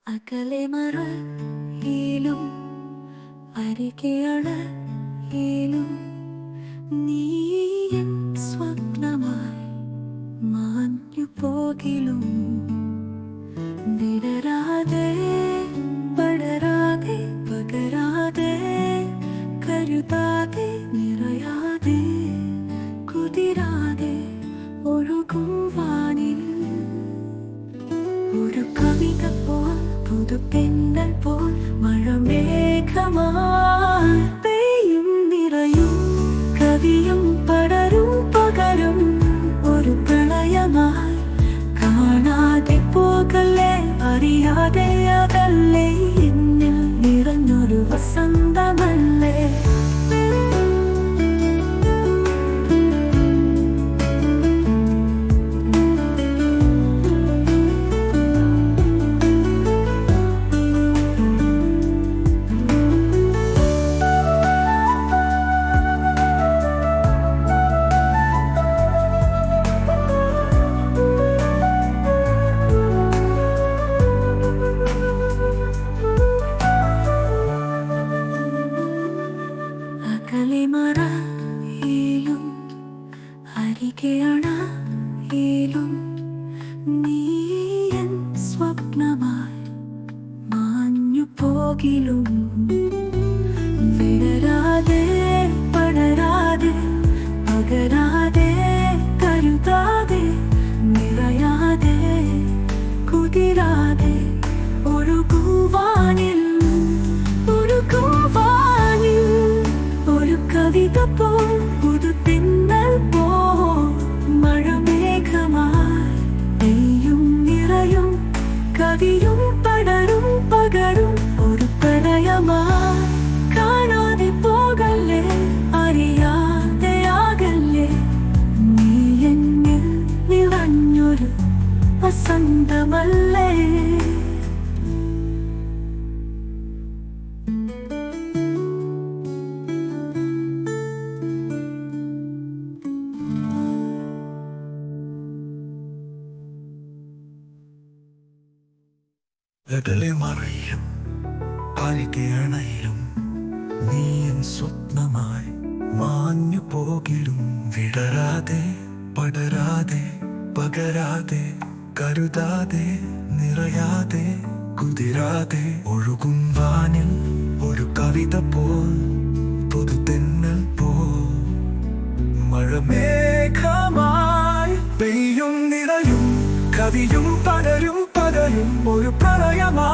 അകലെ മറയിലും അരികെ അഴയിലും നീ എൻ സ്വപ്നമായി മാഞ്ഞു പോകിലും വിടരാതെ പടരാതെ പകരാതെ കരുതാതെ നിറയാതെ കുതിരാതെ ഒഴുകും വാനിൽ ഒരു കവിത പോൽ പുതുതെന്നൽ പോൽ മഴമേഘമായി പെയ്യും നിറയും കവിയും പടരും പകരും ഒരു പ്രളയമായി കാണാതെ പോകല്ലേ അറിയാതെ അതല്ലേ എന്നിൽ നിറഞ്ഞൊരു വസന്തമല്ലേ മറയിലും അരികെ അഴയിലും നീ എൻ സ്വപ്നമായി മാഞ്ഞു പോകിലും വിടരാതെ പടരാതെ പകരാതെ കരുതാതെ നിറയാതെ കുതിരാതെ ഒഴുകും വാനിൽ കവിത പോൽ പുതുതെന്നൽ പോൽ മഴമേഘമായി പെയ്യും നിറയും കവിയും പടരും പകരും ഒരു പ്രളയമായി കാണാതെ പോകല്ലേ അറിയാതെ ആകല്ലേ നീ എന്നിൽ നിറഞ്ഞൊരു വസന്തമല്ലേ അകലെ മറയിലും അരികെ അണയിലും നീ എൻ സ്വപ്നമായി മാഞ്ഞു പോകിലും വിടരാതെ പടരാതെ പകരാതെ കരുതാതെ നിറയാതെ കുതിരാതെ ഒഴുകും വാനിൽ ഒരു കവിത പോൽ പുതുതെന്നൽ പോൽ മഴമേഘമായി പെയ്യും നിറയും കവിയും പടരും പകരും ഒരു പ്രളയമായി